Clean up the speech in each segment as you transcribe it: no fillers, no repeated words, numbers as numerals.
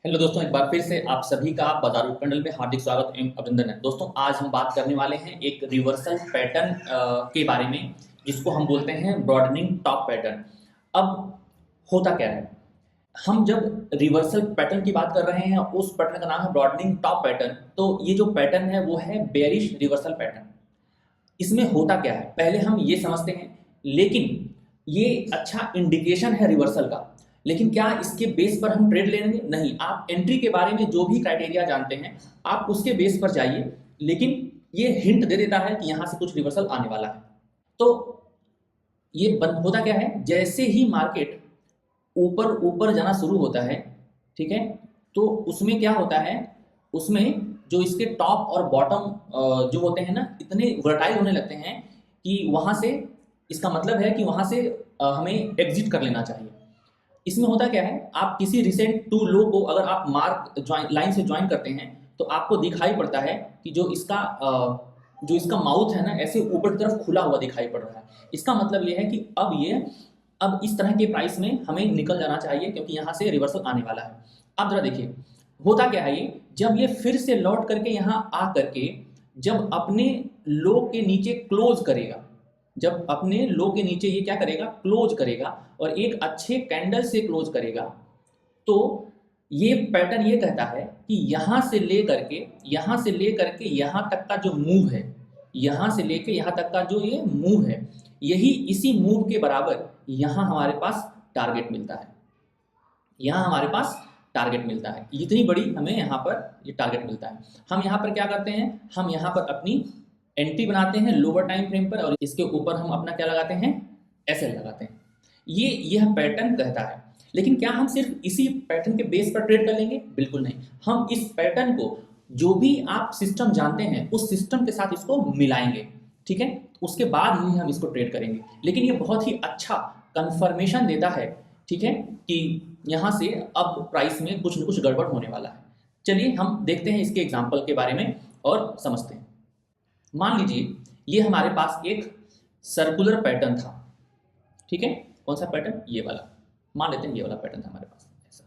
Hello दोस्तों, एक बार फिर से आप सभी का बाजार उपमंडल में हार्दिक स्वागत एवं अभिनंदन है। दोस्तों, आज हम बात करने वाले हैं एक रिवर्सल पैटर्न के बारे में, जिसको हम बोलते हैं ब्रॉडनिंग टॉप पैटर्न। अब होता क्या है, हम जब रिवर्सल पैटर्न की बात कर रहे हैं, उस पैटर्न का नाम है ब्रॉडनिंग टॉप पैटर्न। तो ये जो पैटर्न है वो है बेयरिश रिवर्सल पैटर्न। इसमें होता क्या है पहले हम ये समझते हैं। लेकिन ये अच्छा इंडिकेशन है रिवर्सल का, लेकिन क्या इसके बेस पर हम ट्रेड ले लेंगे? नहीं। आप एंट्री के बारे में जो भी क्राइटेरिया जानते हैं आप उसके बेस पर जाइए, लेकिन ये हिंट दे देता है कि यहां से कुछ रिवर्सल आने वाला है। तो ये बंद होता क्या है, जैसे ही मार्केट ऊपर ऊपर जाना शुरू होता है, ठीक है, तो उसमें क्या होता है, उसमें जो इसके टॉप और बॉटम जो होते हैं ना, इतने वर्टाइल होने लगते हैं कि वहां से इसका मतलब है कि वहां से हमें एग्जिट कर लेना चाहिए। इसमें होता क्या है, आप किसी रिसेंट टू लो को अगर आप मार्क ज्वाइन लाइन से ज्वाइन करते हैं तो आपको दिखाई पड़ता है कि जो इसका माउथ है ना, ऐसे ऊपर की तरफ खुला हुआ दिखाई पड़ रहा है। इसका मतलब ये है कि अब इस तरह के प्राइस में हमें निकल जाना चाहिए, क्योंकि यहाँ से रिवर्सल आने वाला है। अब जरा देखिए होता क्या है, ये जब ये फिर से लौट करके यहाँ आ करके जब अपने लो के नीचे क्लोज करेगा, जब अपने लो के नीचे ये क्या करेगा, क्लोज करेगा, और एक अच्छे कैंडल से क्लोज करेगा, तो ये पैटर्न ये कहता है कि यहां से लेकर के यहां तक का जो मूव है, यहां से लेकर यहां तक का जो ये मूव है, यही इसी मूव के बराबर यहां हमारे पास टारगेट मिलता है। यहाँ हमारे पास टारगेट मिलता है, इतनी बड़ी हमें यहाँ पर ये टारगेट मिलता है। हम यहाँ पर क्या करते हैं, हम यहाँ पर अपनी एंट्री बनाते हैं लोअर टाइम फ्रेम पर, और इसके ऊपर हम अपना क्या लगाते हैं, एसएल लगाते हैं। यह पैटर्न कहता है। लेकिन क्या हम सिर्फ इसी पैटर्न के बेस पर ट्रेड कर लेंगे? बिल्कुल नहीं। हम इस पैटर्न को, जो भी आप सिस्टम जानते हैं, उस सिस्टम के साथ इसको मिलाएंगे, ठीक है, उसके बाद ही हम इसको ट्रेड करेंगे। लेकिन ये बहुत ही अच्छा कंफर्मेशन देता है, ठीक है, कि यहाँ से अब प्राइस में कुछ न कुछ गड़बड़ होने वाला है। चलिए हम देखते हैं इसके एग्जाम्पल के बारे में और समझते हैं। मान लीजिए ये हमारे पास एक सर्कुलर पैटर्न था, ठीक है। कौन सा पैटर्न? ये वाला। मान लेते हैं ये वाला पैटर्न था हमारे पास, ऐसा,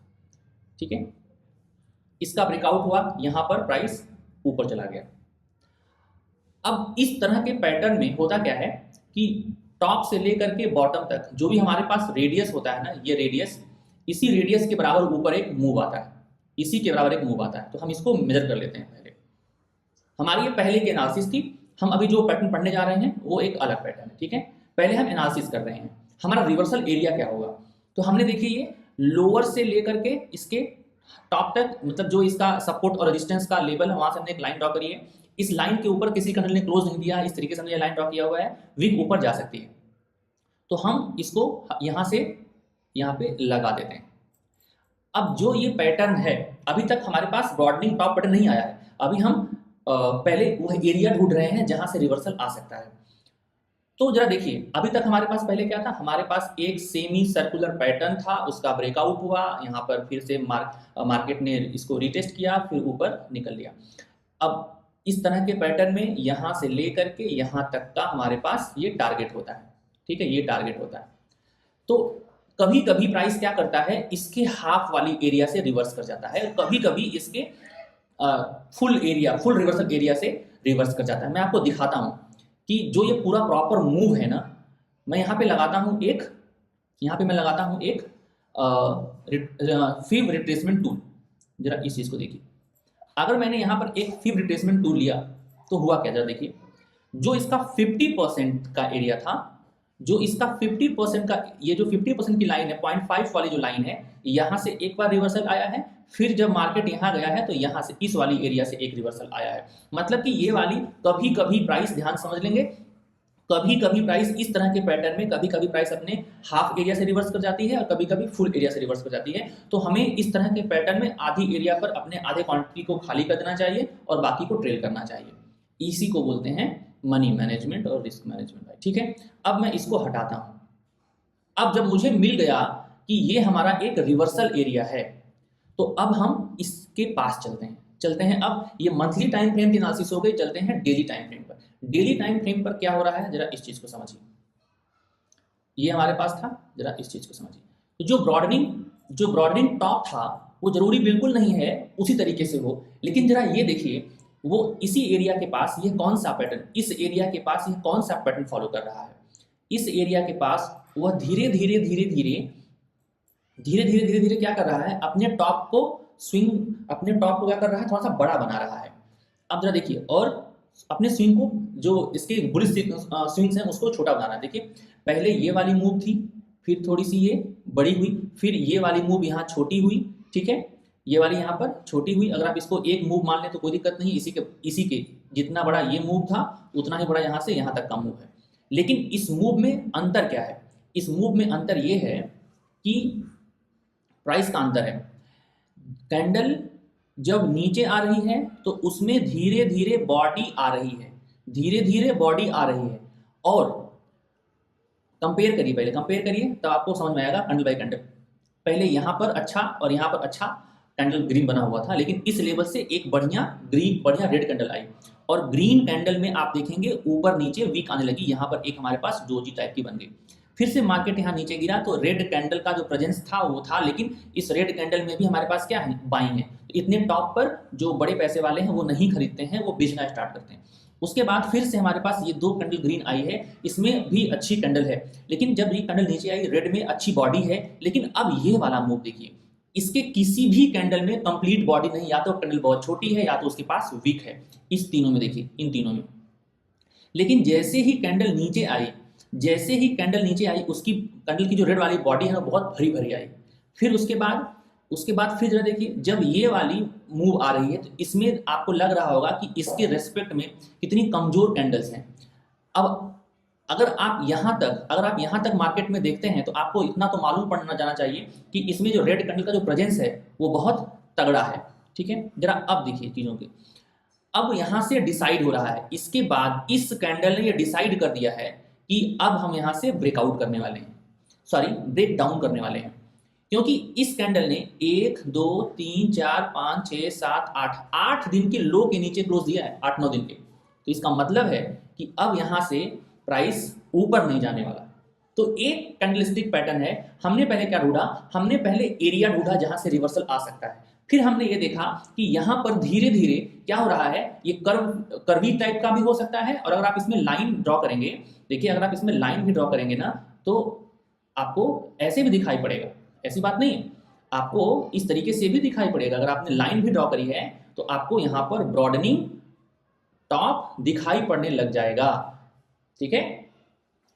ठीक है। इसका ब्रेकआउट हुआ, यहां पर प्राइस ऊपर चला गया। अब इस तरह के पैटर्न में होता क्या है कि टॉप से लेकर के बॉटम तक जो भी हमारे पास रेडियस होता है ना, ये रेडियस, इसी रेडियस के बराबर ऊपर एक मूव आता है, इसी के बराबर एक मूव आता है। तो हम इसको मेजर कर लेते हैं। पहले हमारी ये पहले की एनालिसिस थी, हम अभी जो पैटर्न पढ़ने जा रहे हैं वो एक अलग पैटर्न है, ठीक है। पहले हम एनालिसिस कर रहे हैं, हमारा रिवर्सल एरिया क्या होगा। तो हमने देखिए ये लोअर से लेकर के इसके टॉप तक, मतलब जो इसका सपोर्ट और रेजिस्टेंस का लेवल है, वहां से हमने एक लाइन ड्रॉ करी है। इस लाइन के ऊपर किसी कैंडल ने क्लोज नहीं दिया, इस तरीके से हमने लाइन ड्रॉ किया हुआ है, विक ऊपर जा सकती है। तो हम इसको यहां से यहां पे लगा देते हैं। अब जो ये पैटर्न है, अभी तक हमारे पास ब्रॉडनिंग टॉप पैटर्न नहीं आया है। अभी हम पहले वह एरिया ढूंढ रहे हैं जहां से रिवर्सल आ सकता है। तो जरा देखिए, अभी तक हमारे पास पहले क्या था, हमारे पास एक सेमी सर्कुलर पैटर्न था, उसका ब्रेकआउट हुआ, यहाँ पर फिर से मार्केट ने इसको रिटेस्ट किया, फिर ऊपर निकल लिया। अब इस तरह के पैटर्न में यहाँ से लेकर के यहाँ तक का हमारे पास ये टारगेट होता है, ठीक है, ये टारगेट होता है। तो कभी कभी प्राइस क्या करता है, इसके हाफ वाली एरिया से रिवर्स कर जाता है, कभी कभी इसके फुल रिवर्सल एरिया से रिवर्स कर जाता है। मैं आपको दिखाता हूँ कि जो ये पूरा प्रॉपर मूव है ना, मैं यहाँ पे लगाता हूँ एक, यहाँ पे मैं लगाता हूँ एक फिब रिट्रेसमेंट टूल। जरा इस चीज़ को देखिए, अगर मैंने यहाँ पर एक फिब रिट्रेसमेंट टूल लिया तो हुआ क्या, जरा देखिए। जो इसका 50% का एरिया था, जो इसका 50% का, ये जो 50% की लाइन है, 0.5 वाली जो लाइन है, यहाँ से एक बार रिवर्सल आया है। फिर जब मार्केट यहाँ गया है तो यहाँ से इस वाली एरिया से एक रिवर्सल आया है। मतलब कि ये वाली कभी कभी प्राइस, ध्यान समझ लेंगे, कभी कभी प्राइस इस तरह के पैटर्न में, कभी कभी प्राइस अपने हाफ एरिया से रिवर्स कर जाती है और कभी कभी फुल एरिया से रिवर्स कर जाती है। तो हमें इस तरह के पैटर्न में आधी एरिया पर अपने आधे क्वांटिटी को खाली कर देना चाहिए और बाकी को ट्रेल करना चाहिए। इसी को बोलते हैं मनी मैनेजमेंट और रिस्क मैनेजमेंट भाई, ठीक है। अब मैं इसको हटाता हूं। अब जब मुझे मिल गया कि ये हमारा एक रिवर्सल एरिया है, तो अब हम इसके पास चलते हैं। अब ये मंथली टाइम फ्रेम की एनालिसिस हो गई, चलते हैं डेली टाइम फ्रेम पर। डेली टाइम फ्रेम पर क्या हो रहा है, जरा इस चीज को समझिए। ये हमारे पास था, जरा इस चीज को समझिए। तो जो ब्रॉडनिंग टॉप था, वो जरूरी बिल्कुल नहीं है उसी तरीके से हो, लेकिन जरा ये देखिए वो इसी एरिया के पास ये कौन सा पैटर्न, इस एरिया के पास ये कौन सा पैटर्न फॉलो कर रहा है। इस एरिया के पास वह धीरे धीरे धीरे धीरे धीरे धीरे धीरे धीरे क्या कर रहा है, अपने टॉप को स्विंग, अपने टॉप को क्या कर रहा है, थोड़ा सा बड़ा बना रहा है। अब जरा देखिए, और अपने स्विंग को जो इसके बुलिश स्विंग्स हैं उसको छोटा बनाना है। देखिए पहले ये वाली मूव थी, फिर थोड़ी सी ये बड़ी हुई, फिर ये वाली मूव यहाँ छोटी हुई, ठीक है, ये वाली यहाँ पर छोटी हुई। अगर आप इसको एक मूव मान लें तो कोई दिक्कत नहीं, इसी के जितना बड़ा ये मूव था उतना ही बड़ा यहाँ से यहाँ तक का मूव है। लेकिन इस मूव में अंतर क्या है, इस मूव में अंतर ये है कि प्राइस का अंतर है। कैंडल जब नीचे आ रही है तो उसमें धीरे धीरे बॉडी आ रही है, धीरे धीरे बॉडी आ रही है। और कंपेयर करिए, पहले कंपेयर करिए तब आपको समझ में आएगा कैंडल बाय कैंडल। पहले यहाँ पर अच्छा और यहाँ पर अच्छा कैंडल ग्रीन बना हुआ था, लेकिन इस लेवल से एक बढ़िया ग्रीन, बढ़िया रेड कैंडल आई, और ग्रीन कैंडल में आप देखेंगे ऊपर नीचे वीक आने लगी। यहाँ पर एक हमारे पास डोजी टाइप की बन गई, फिर से मार्केट यहाँ नीचे गिरा तो रेड कैंडल का जो प्रेजेंस था वो था, लेकिन इस रेड कैंडल में भी हमारे पास क्या है, बाइंग है। इतने टॉप पर जो बड़े पैसे वाले हैं वो नहीं खरीदते हैं, वो बेचना स्टार्ट करते हैं। उसके बाद फिर से हमारे पास ये दो कैंडल ग्रीन आई है, इसमें भी अच्छी कैंडल है, लेकिन जब ये कैंडल नीचे आई रेड में अच्छी बॉडी है, लेकिन अब ये वाला मूव देखिए, इसके किसी भी कैंडल में कंप्लीट बॉडी नहीं, या तो कैंडल बहुत छोटी है या तो उसके पास वीक है। इस तीनों में देखिए, इन तीनों में। लेकिन जैसे ही कैंडल नीचे आई, जैसे ही कैंडल नीचे आई, उसकी कैंडल की जो रेड वाली बॉडी है वो बहुत भरी भरी आई। फिर उसके बाद फिर जरा देखिए, जब ये वाली मूव आ रही है तो इसमें आपको लग रहा होगा कि इसके रेस्पेक्ट में कितनी कमजोर कैंडल्स हैं। अब अगर आप यहाँ तक मार्केट में देखते हैं तो आपको इतना तो मालूम पड़ना जाना चाहिए कि इसमें जो रेड कैंडल का जो प्रेजेंस है वो बहुत तगड़ा है, ठीक है। जरा अब देखिए चीजों के, अब यहाँ से डिसाइड हो रहा है, इसके बाद इस कैंडल ने ये डिसाइड कर दिया है कि अब हम यहाँ से ब्रेकआउट करने वाले हैं, सॉरी ब्रेक डाउन करने वाले हैं, क्योंकि इस कैंडल ने 1 2 3 4 5 6 7 8 दिन के लो के नीचे क्लोज दिया है, 8-9 दिन के। तो इसका मतलब है कि अब यहाँ से प्राइस ऊपर नहीं जाने वाला। तो एक कैंडलस्टिक पैटर्न है। हमने पहले क्या ढूंढा, हमने पहले एरिया ढूंढा जहां से रिवर्सल आ सकता है। फिर हमने ये देखा कि यहाँ पर धीरे धीरे क्या हो रहा है, ये कर्वी टाइप का भी हो सकता है। और अगर आप इसमें लाइन ड्रॉ करेंगे, देखिए अगर आप इसमें लाइन भी ड्रॉ करेंगे ना तो आपको ऐसे भी दिखाई पड़ेगा, ऐसी बात नहीं है, आपको इस तरीके से भी दिखाई पड़ेगा। अगर आपने लाइन भी ड्रॉ करी है तो आपको यहाँ पर ब्रॉडनिंग टॉप दिखाई पड़ने लग जाएगा, ठीक है।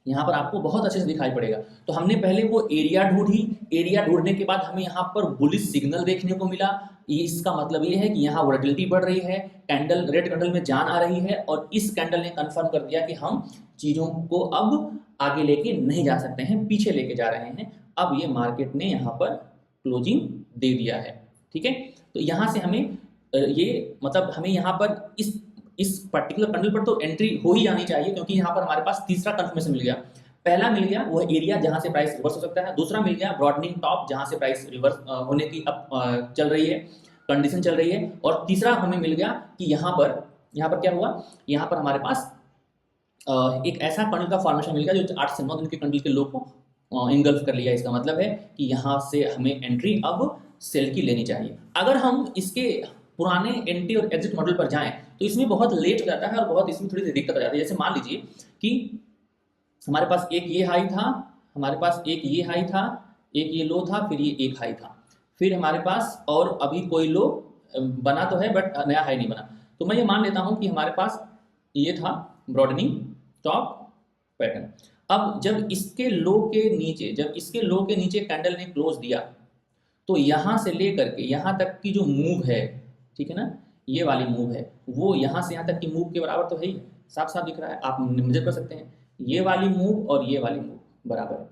यहाँ पर आपको बहुत अच्छे से दिखाई पड़ेगा। तो हमने पहले वो एरिया ढूंढी, एरिया ढूंढने के बाद हमें यहाँ पर बुलिश सिग्नल देखने को मिला। इसका मतलब ये है कि यहाँ वोलेटिलिटी बढ़ रही है, कैंडल रेड कैंडल में जान आ रही है, और इस कैंडल ने कंफर्म कर दिया कि हम चीज़ों को अब आगे लेके नहीं जा सकते हैं, पीछे लेके जा रहे हैं। अब ये मार्केट ने यहाँ पर क्लोजिंग दे दिया है, ठीक है। तो यहाँ से हमें ये मतलब हमें यहाँ पर इस पर्टिकुलर कैंडल पर तो एंट्री हो ही जानी चाहिए, क्योंकि यहाँ पर हमारे पास तीसरा कंफर्मेशन मिल गया। पहला मिल गया वो एरिया जहां से प्राइस रिवर्स हो सकता है, दूसरा मिल गया ब्रॉडनिंग टॉप जहां से प्राइस रिवर्स होने की अब चल रही है, कंडीशन चल रही है, और तीसरा हमें मिल गया कि यहाँ पर क्या हुआ, यहाँ पर हमारे पास एक ऐसा कैंडल का फॉर्मेशन मिल गया जो 8 से 9 दिन के कैंडल के लो को इंगल्फ कर लिया। इसका मतलब है कि यहाँ से हमें एंट्री अब सेल की लेनी चाहिए। अगर हम इसके पुराने एंट्री और एग्जिट मॉडल पर जाएं तो इसमें बहुत लेट हो जाता है और बहुत इसमें थोड़ी सी दिक्कत हो जाती है। जैसे मान लीजिए कि हमारे पास एक ये हाई था, हमारे पास एक ये हाई था, एक ये लो था, फिर ये एक हाई था, फिर हमारे पास और अभी कोई लो बना तो है बट नया हाई नहीं बना। तो मैं ये मान लेता हूँ कि हमारे पास ये था ब्रॉडनिंग टॉप पैटर्न। अब जब इसके लो के नीचे कैंडल ने क्लोज दिया तो यहाँ से लेकर के यहाँ तक की जो मूव है, ठीक है ना, ये वाली मूव है, वो यहाँ से यहाँ तक की मूव के बराबर तो है ही, साफ साफ दिख रहा है, आप मेजर कर सकते हैं। ये वाली मूव और ये वाली मूव बराबर है।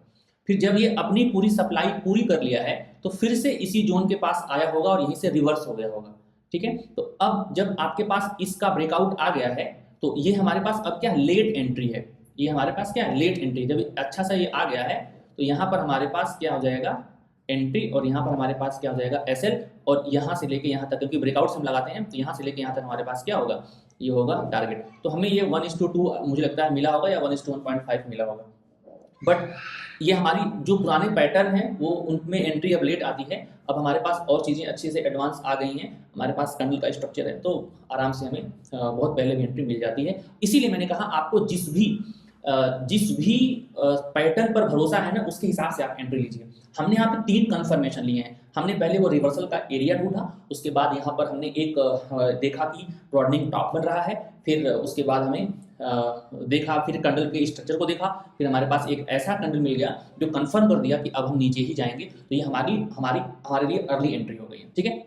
फिर जब ये अपनी पूरी सप्लाई पूरी कर लिया है तो फिर से इसी जोन के पास आया होगा और यहीं से रिवर्स हो गया होगा, ठीक है। तो अब जब आपके पास इसका ब्रेकआउट आ गया है तो ये हमारे पास अब क्या लेट एंट्री है, ये हमारे पास क्या लेट एंट्री। जब अच्छा सा ये आ गया है तो यहाँ पर हमारे पास क्या हो जाएगा एंट्री, और यहाँ पर हमारे पास क्या हो जाएगा एसएल, और यहाँ से लेके यहाँ तक, क्योंकि ब्रेकआउट हम लगाते हैं तो यहाँ से लेके यहाँ तक हमारे पास क्या होगा, ये होगा टारगेट। तो हमें ये 1:2 मुझे लगता है मिला होगा या 1:1.5 मिला होगा। बट ये हमारी जो पुराने पैटर्न है वो उनमें एंट्री अब लेट आती है। अब हमारे पास और चीज़ें अच्छे से एडवांस आ गई हैं, हमारे पास कैंडल का स्ट्रक्चर है, तो आराम से हमें बहुत पहले भी एंट्री मिल जाती है। इसीलिए मैंने कहा आपको जिस भी पैटर्न पर भरोसा है ना, उसके हिसाब से आप एंट्री लीजिए। हमने यहाँ पे 3 कंफर्मेशन लिए हैं। हमने पहले वो रिवर्सल का एरिया ढूंढा, उसके बाद यहाँ पर हमने एक देखा कि ब्रॉडनिंग टॉप बन रहा है, फिर उसके बाद हमें देखा, फिर कैंडल के स्ट्रक्चर को देखा, फिर हमारे पास एक ऐसा कैंडल मिल गया जो कंफर्म कर दिया कि अब हम नीचे ही जाएंगे। तो ये हमारे लिए अर्ली एंट्री हो गई है। ठीक है,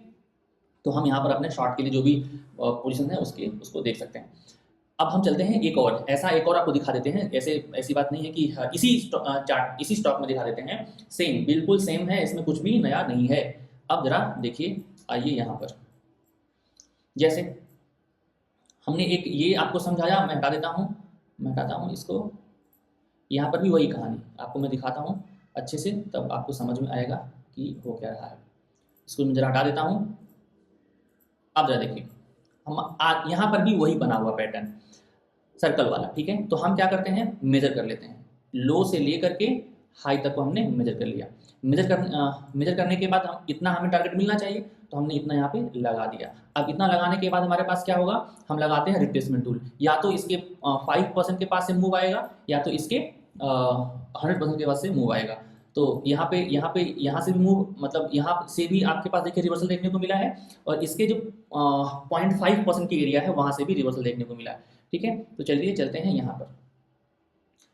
तो हम यहाँ पर अपने शॉर्ट के लिए जो भी पोजीशन है उसको देख सकते हैं। अब हम चलते हैं एक और आपको दिखा देते हैं। ऐसी बात नहीं है कि इसी स्टॉक में दिखा देते हैं। सेम, बिल्कुल सेम है, इसमें कुछ भी नया नहीं है। अब जरा देखिए, आइए यहाँ पर, जैसे हमने एक ये आपको समझाया, मैं हटाता हूँ इसको। यहाँ पर भी वही कहानी आपको मैं दिखाता हूँ अच्छे से, तब आपको समझ में आएगा कि हो क्या रहा है। इसको मैं जरा हटा देता हूँ। अब जरा देखिए, हम यहाँ पर भी वही बना हुआ पैटर्न सर्कल वाला। ठीक है, तो हम क्या करते हैं, मेजर कर लेते हैं। लो से लेकर के हाई तक को हमने मेजर कर लिया। मेजर करने के बाद हम इतना हमें टारगेट मिलना चाहिए, तो हमने इतना यहाँ पे लगा दिया। अब इतना लगाने के बाद हमारे पास क्या होगा, हम लगाते हैं रिट्रेसमेंट टूल। या तो इसके 5% के पास से मूव आएगा, या तो इसके 100% के पास से मूव आएगा। तो यहाँ से भी मूव, मतलब यहाँ से भी आपके पास देखिए रिवर्सल देखने को मिला है, और इसके जो 0.5% की एरिया है वहाँ से भी रिवर्सल देखने को मिला है। ठीक है, तो चलिए चलते हैं यहाँ पर।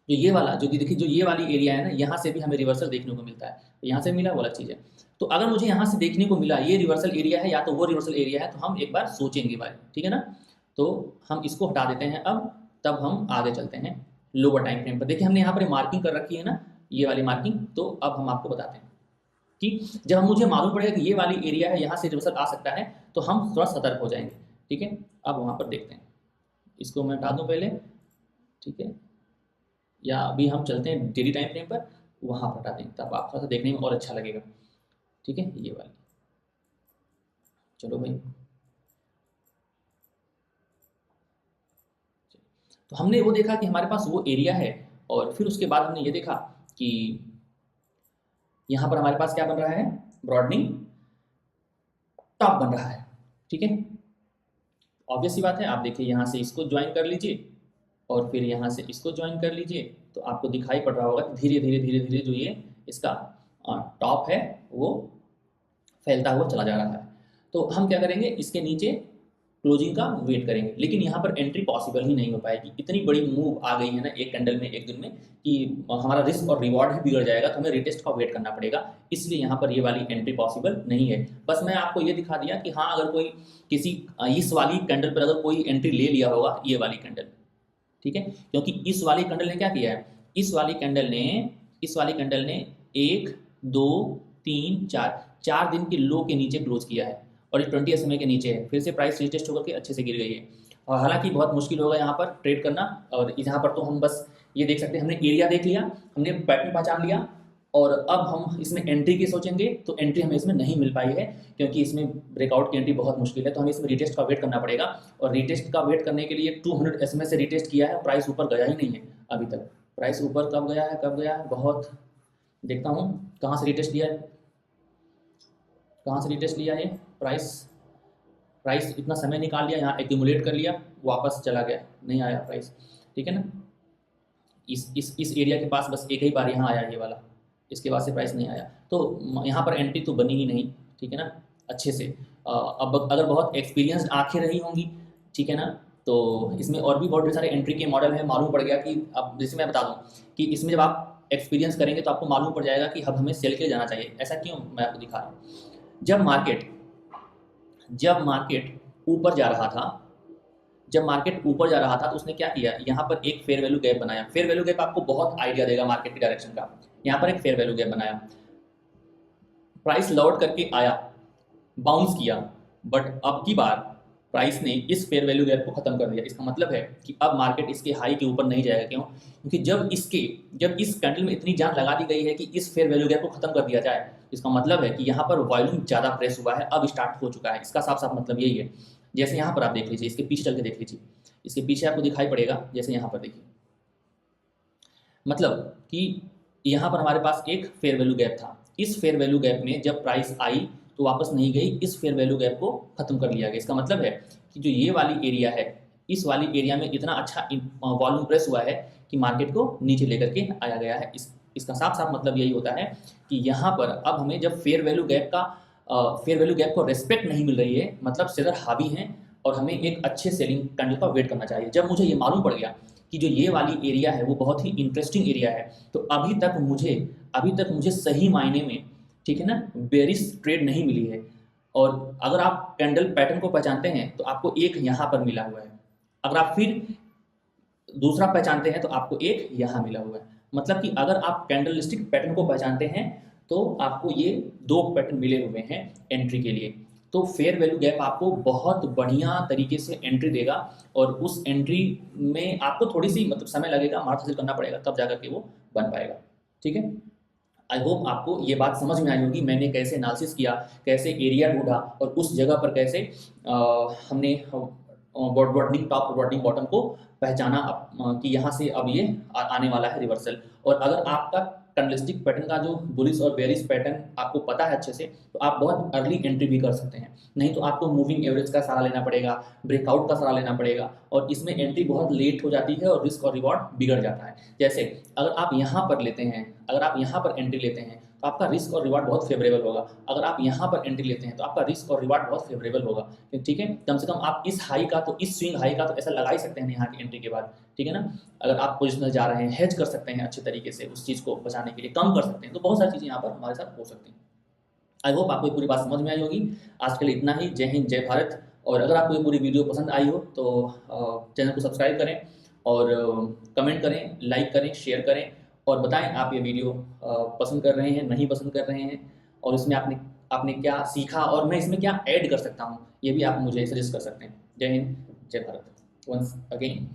जो ये वाला, जो देखिए जो ये वाली एरिया है ना, यहाँ से भी हमें रिवर्सल देखने को मिलता है। तो यहाँ से मिला, वो अलग चीज़ है। तो अगर मुझे यहाँ से देखने को मिला ये रिवर्सल एरिया है या तो वो रिवर्सल एरिया है, तो हम एक बार सोचेंगे भाई। ठीक है ना, तो हम इसको हटा देते हैं अब, तब हम आगे चलते हैं लोअर टाइम फ्रेम पर। देखिए हमने यहाँ पर मार्किंग कर रखी है ना, ये वाली मार्किंग। तो अब हम आपको बताते हैं कि जब मुझे मालूम पड़ेगा कि ये वाली एरिया है, यहाँ से रिवर्सल आ सकता है, तो हम थोड़ा सतर्क हो जाएंगे। ठीक है, अब वहाँ पर देखते हैं। इसको मैं हटा दूँ पहले, ठीक है, या अभी हम चलते हैं डेली टाइम फ्रेम पर, वहाँ पर हटा देंगे, तब आप थोड़ा सा देखने में और अच्छा लगेगा। ठीक है, ये वाली, चलो भाई। तो हमने वो देखा कि हमारे पास वो एरिया है, और फिर उसके बाद हमने ये देखा कि यहाँ पर हमारे पास क्या बन रहा है, ब्रॉडनिंग टॉप बन रहा है। ठीक है, ऑब्वियस सी बात है। आप देखिए यहाँ से इसको ज्वाइन कर लीजिए, और फिर यहाँ से इसको ज्वाइन कर लीजिए, तो आपको दिखाई पड़ रहा होगा कि धीरे धीरे धीरे धीरे जो ये इसका टॉप है वो फैलता हुआ चला जा रहा है। तो हम क्या करेंगे, इसके नीचे क्लोजिंग का वेट करेंगे, लेकिन यहाँ पर एंट्री पॉसिबल ही नहीं हो पाएगी। इतनी बड़ी मूव आ गई है ना एक कैंडल में एक दिन में, कि हमारा रिस्क और रिवॉर्ड ही बिगड़ जाएगा। तो हमें रिटेस्ट का वेट करना पड़ेगा, इसलिए यहाँ पर ये वाली एंट्री पॉसिबल नहीं है। बस मैं आपको ये दिखा दिया कि हाँ, अगर कोई किसी इस वाली कैंडल पर अगर कोई एंट्री ले लिया होगा, ये वाली कैंडल, ठीक है, क्योंकि इस वाली कैंडल ने क्या किया है, इस वाली कैंडल ने 1 2 3 4 दिन के लो के नीचे क्लोज किया है, और ये 20 SMA के नीचे है। फिर से प्राइस रिटेस्ट होकर के अच्छे से गिर गई है, और हालांकि बहुत मुश्किल होगा यहाँ पर ट्रेड करना। और यहाँ पर तो हम बस ये देख सकते हैं, हमने एरिया देख लिया, हमने पैटर्न पहचान लिया, और अब हम इसमें एंट्री की सोचेंगे, तो एंट्री हमें इसमें नहीं मिल पाई है, क्योंकि इसमें ब्रेकआउट की एंट्री बहुत मुश्किल है। तो हमें इसमें रिटेस्ट का वेट करना पड़ेगा, और रिटेस्ट का वेट करने के लिए 200 SMA से रिटेस्ट किया है, प्राइस ऊपर गया ही नहीं है अभी तक। प्राइस ऊपर कब गया है, बहुत देखता हूँ कहाँ से रिटेस्ट लिया है प्राइस इतना समय निकाल लिया, यहाँ एक्यूमुलेट कर लिया, वापस चला गया, नहीं आया प्राइस। ठीक है ना, इस एरिया के पास बस एक ही बार यहाँ आया ये वाला, इसके बाद से प्राइस नहीं आया। तो यहाँ पर एंट्री तो बनी ही नहीं। ठीक है ना, अच्छे से अब अगर बहुत एक्सपीरियंस्ड आंखें रही होंगी, ठीक है ना, तो इसमें और भी बहुत सारे एंट्री के मॉडल हैं। मालूम पड़ गया कि अब जैसे मैं बता दूं कि इसमें जब आप एक्सपीरियंस करेंगे तो आपको मालूम पड़ जाएगा कि अब हमें सेल के लिए जाना चाहिए। ऐसा क्यों, मैं आपको दिखा रहा हूँ। जब मार्केट ऊपर जा रहा था, तो उसने क्या किया, यहाँ पर एक फेयर वैल्यू गैप बनाया। फेयर वैल्यू गैप आपको बहुत आइडिया देगा मार्केट की डायरेक्शन का। यहाँ पर एक फेयर वैल्यू गैप बनाया, प्राइस लौट करके आया, बाउंस किया, बट अब की बार प्राइस ने इस फेयर वैल्यू गैप को खत्म कर दिया। इसका मतलब है कि अब मार्केट इसके हाई के ऊपर नहीं जाएगा। क्यों, क्योंकि जब इस कैंडल में इतनी जान लगा दी गई है कि इस फेयर वैल्यू गैप को खत्म कर दिया जाए, इसका मतलब है कि यहाँ पर वॉल्यूम ज़्यादा प्रेस हुआ है, अब स्टार्ट हो चुका है। इसका साफ साफ मतलब यही है। जैसे यहाँ पर आप देख लीजिए, इसके पीछे चल के देख लीजिए, इसके पीछे आपको दिखाई पड़ेगा, जैसे यहाँ पर देखिए, मतलब कि यहाँ पर हमारे पास एक फेयर वैल्यू गैप था। इस फेयर वैल्यू गैप में जब प्राइस आई तो वापस नहीं गई, इस फेयर वैल्यू गैप को खत्म कर लिया गया। इसका मतलब है कि जो ये वाली एरिया है, इस वाली एरिया में इतना अच्छा वॉल्यूम प्रेस हुआ है कि मार्केट को नीचे लेकर के आया गया है। इसका साफ साफ मतलब यही होता है कि यहाँ पर अब हमें जब फेयर वैल्यू गैप को रेस्पेक्ट नहीं मिल रही है, मतलब सेलर हावी हैं और हमें एक अच्छे सेलिंग कैंडल का वेट करना चाहिए। जब मुझे ये मालूम पड़ गया कि जो ये वाली एरिया है वो बहुत ही इंटरेस्टिंग एरिया है, तो अभी तक मुझे सही मायने में, ठीक है ना, बेरिश ट्रेड नहीं मिली है। और अगर आप कैंडल पैटर्न को पहचानते हैं तो आपको एक यहाँ पर मिला हुआ है, अगर आप फिर दूसरा पहचानते हैं तो आपको एक यहाँ मिला हुआ है। मतलब कि अगर आप कैंडलस्टिक पैटर्न को पहचानते हैं तो आपको ये दो पैटर्न मिले हुए हैं एंट्री के लिए। तो फेयर वैल्यू गैप आपको बहुत बढ़िया तरीके से एंट्री देगा और उस एंट्री में आपको थोड़ी सी मतलब समय लगेगा, मार्क हासिल करना पड़ेगा, तब जाकर के वो बन पाएगा। ठीक है, आई होप आपको ये बात समझ में आई होगी, मैंने कैसे एनालिसिस किया, कैसे एरिया ढूंढा और उस जगह पर कैसे हमने बॉटमिंग टॉप बॉटमिंग बॉटम को पहचाना कि यहाँ से अब ये आने वाला है रिवर्सल। और अगर आपका कैंडलस्टिक पैटर्न का जो बुलिश और बेरिश पैटर्न आपको पता है अच्छे से, तो आप बहुत अर्ली एंट्री भी कर सकते हैं। नहीं तो आपको मूविंग एवरेज का सहारा लेना पड़ेगा, ब्रेकआउट का सहारा लेना पड़ेगा, और इसमें एंट्री बहुत लेट हो जाती है और रिस्क और रिवॉर्ड बिगड़ जाता है। जैसे अगर आप यहाँ पर लेते हैं, अगर आप यहाँ पर एंट्री लेते हैं तो आपका रिस्क और रिवार्ड बहुत फेवरेबल होगा। अगर आप यहाँ पर एंट्री लेते हैं तो आपका रिस्क और रिवार्ड बहुत फेवरेबल होगा। ठीक है, कम से कम आप इस हाई का तो, इस स्विंग हाई का तो ऐसा लगा ही सकते हैं यहाँ की एंट्री के बाद। ठीक है ना, अगर आप पोजिशनल जा रहे हैं, हेज कर सकते हैं अच्छे तरीके से, उस चीज़ को बचाने के लिए कम कर सकते हैं। तो बहुत सारी चीज़ें यहाँ पर हमारे साथ हो सकती हैं। आई होप आपको ये पूरी बात समझ में आई होगी। आज के लिए इतना ही। जय हिंद, जय भारत। और अगर आपको ये पूरी वीडियो पसंद आई हो तो चैनल को सब्सक्राइब करें और कमेंट करें, लाइक करें, शेयर करें और बताएं आप ये वीडियो पसंद कर रहे हैं, नहीं पसंद कर रहे हैं, और इसमें आपने क्या सीखा और मैं इसमें क्या ऐड कर सकता हूँ, ये भी आप मुझे सजेस्ट कर सकते हैं। जय हिंद, जय भारत। Once again.